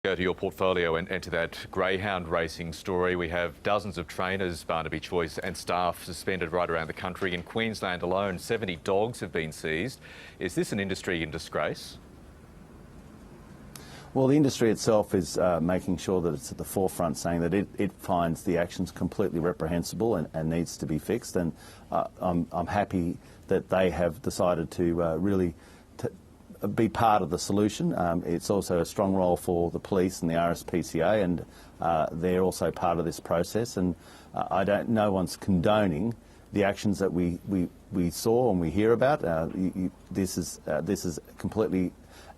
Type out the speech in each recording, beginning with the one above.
Go to your portfolio and to that greyhound racing story. We have dozens of trainers, Barnaby, Joyce and staff suspended right around the country. In Queensland alone, 70 dogs have been seized. Is this an industry in disgrace? Well, the industry itself is making sure that it's at the forefront, saying that it finds the actions completely reprehensible and needs to be fixed. And I'm happy that they have decided to really be part of the solution. It's also a strong role for the police and the RSPCA, and they're also part of this process. And no one's condoning the actions that we saw and we hear about. This is completely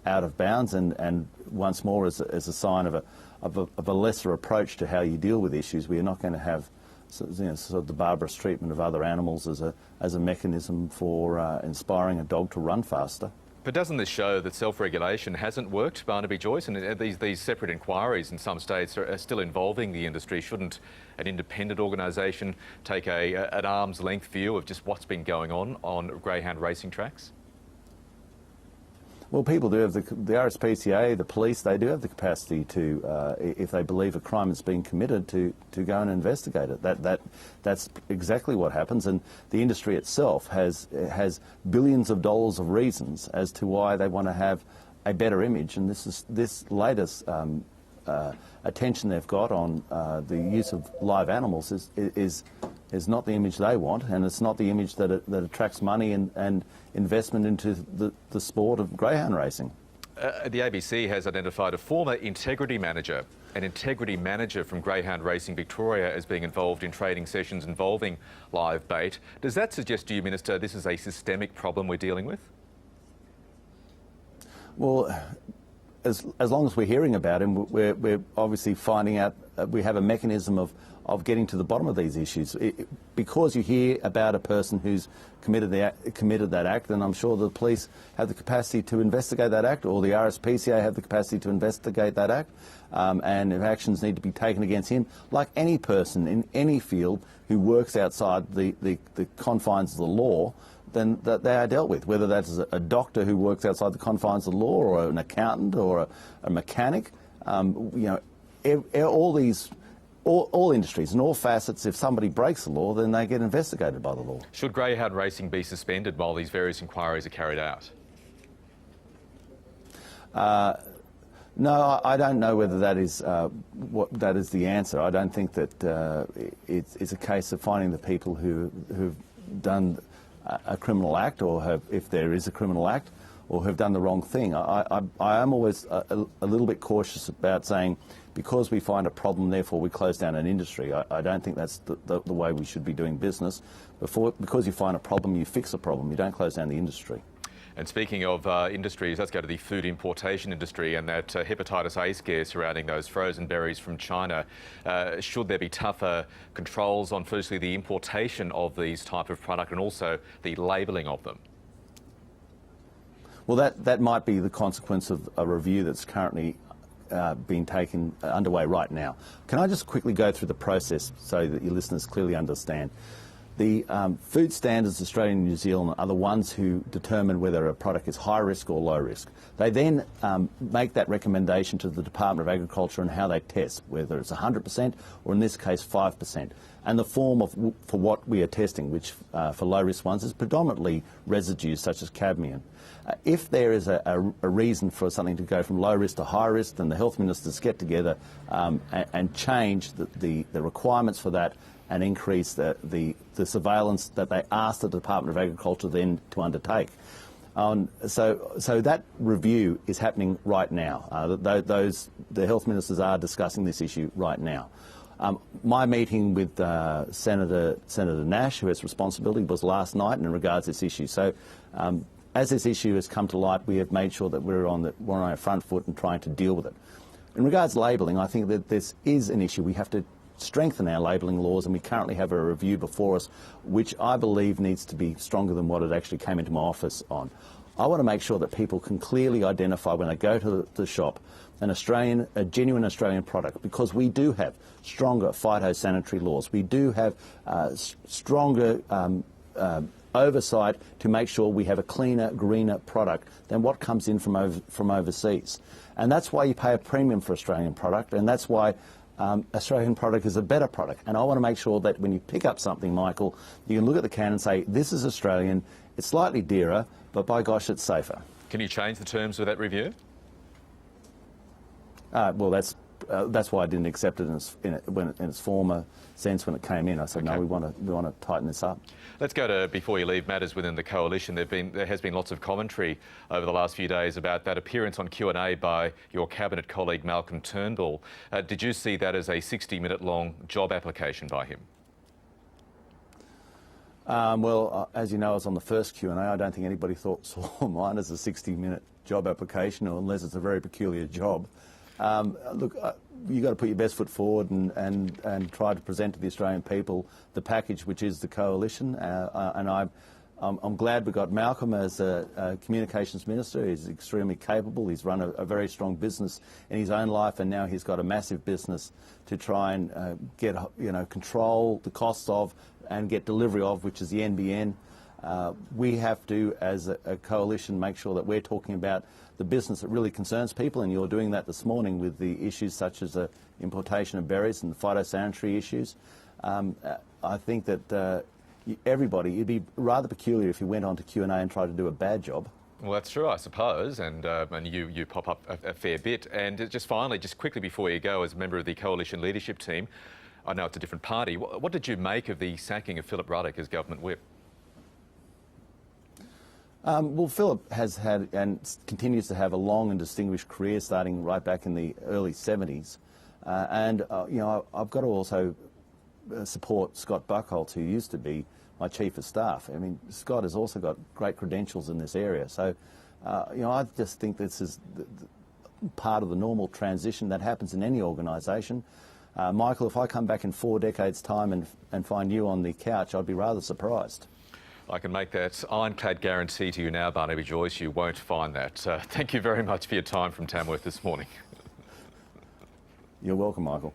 out of bounds, and once more as a sign of a lesser approach to how you deal with issues. We are not going to have sort of the barbarous treatment of other animals as a mechanism for inspiring a dog to run faster. But doesn't this show that self-regulation hasn't worked, Barnaby, Joyce? And these separate inquiries in some states are still involving the industry. Shouldn't an independent organisation take an arm's length view of just what's been going on greyhound racing tracks? Well, people do have the RSPCA, the police, they do have the capacity to, if they believe a crime is being committed, to go and investigate it. That's exactly what happens, and the industry itself has billions of dollars of reasons as to why they want to have a better image, and this latest attention they've got on the use of live animals is not the image they want, and it's not the image that attracts money and investment into the sport of greyhound racing. The ABC has identified a former integrity manager, an integrity manager from Greyhound Racing Victoria, as being involved in training sessions involving live bait. Does that suggest to you, Minister, this is a systemic problem we're dealing with? Well, as long as we're hearing about him, we're obviously finding out we have a mechanism of getting to the bottom of these issues. Because you hear about a person who's committed that act, and I'm sure the police have the capacity to investigate that act, or the RSPCA have the capacity to investigate that act, and if actions need to be taken against him, like any person in any field who works outside the confines of the law, then that they are dealt with, whether that's a doctor who works outside the confines of the law, or an accountant, or a mechanic. All industries and all facets, if somebody breaks the law, then they get investigated by the law. Should greyhound racing be suspended while these various inquiries are carried out? No, I don't know whether that is that is the answer. I don't think that it's a case of finding the people who've done a criminal act, or if there is a criminal act, or have done the wrong thing. I am always a little bit cautious about saying, because we find a problem, therefore we close down an industry. I don't think that's the way we should be doing business. Because you find a problem, you fix a problem. You don't close down the industry. And speaking of industries, let's go to the food importation industry and that hepatitis A scare surrounding those frozen berries from China. Should there be tougher controls on, firstly, the importation of these type of product and also the labelling of them? Well, that might be the consequence of a review that's currently being taken underway right now. Can I just quickly go through the process so that your listeners clearly understand? The Food Standards Australia and New Zealand are the ones who determine whether a product is high risk or low risk. They then make that recommendation to the Department of Agriculture on how they test, whether it's 100% or in this case 5%. And the form for what we are testing, which for low risk ones is predominantly residues such as cadmium. If there is a reason for something to go from low risk to high risk, then the health ministers get together and change the requirements for that, and increase the surveillance that they ask the Department of Agriculture then to undertake. So that review is happening right now. The health ministers are discussing this issue right now. My meeting with Senator Nash, who has responsibility, was last night in regards to this issue. So as this issue has come to light, we have made sure that we're on our front foot and trying to deal with it. In regards to labelling, I think that this is an issue. We have to strengthen our labelling laws, and we currently have a review before us which I believe needs to be stronger than what it actually came into my office on. I want to make sure that people can clearly identify when they go to the shop a genuine Australian product, because we do have stronger phytosanitary laws. We do have stronger oversight to make sure we have a cleaner, greener product than what comes in from overseas. And that's why you pay a premium for Australian product, and that's why Australian product is a better product. And I want to make sure that when you pick up something, Michael, you can look at the can and say, this is Australian, it's slightly dearer, but by gosh, it's safer. Can you change the terms of that review? Well, that's why I didn't accept it in its former sense when it came in. I said, okay. No, we want to tighten this up. Let's go to, before you leave, matters within the coalition. There has been lots of commentary over the last few days about that appearance on Q&A by your cabinet colleague Malcolm Turnbull. Did you see that as a 60-minute long job application by him? Well, as you know, I was on the first Q&A. I don't think anybody saw mine as a 60-minute job application, or unless it's a very peculiar job. Look, you've got to put your best foot forward and try to present to the Australian people the package which is the coalition. And I'm glad we got Malcolm as a communications minister. He's extremely capable. He's run a very strong business in his own life, and now he's got a massive business to try and get control the costs of and get delivery of, which is the NBN. We have to, as a coalition, make sure that we're talking about the business that really concerns people, and you're doing that this morning with the issues such as the importation of berries and the phytosanitary issues. I think that everybody, it'd be rather peculiar if you went on to Q&A and tried to do a bad job. Well, that's true, I suppose, and you pop up a fair bit. And just finally, just quickly before you go, as a member of the coalition leadership team, I know it's a different party, what did you make of the sacking of Philip Ruddock as government whip? Well, Philip has had and continues to have a long and distinguished career starting right back in the early 70s. I've got to also support Scott Buckholt, who used to be my Chief of Staff. I mean, Scott has also got great credentials in this area. So, I just think this is part of the normal transition that happens in any organisation. Michael, if I come back in 4 decades' time and find you on the couch, I'd be rather surprised. I can make that ironclad guarantee to you now, Barnaby Joyce, you won't find that. Thank you very much for your time from Tamworth this morning. You're welcome, Michael.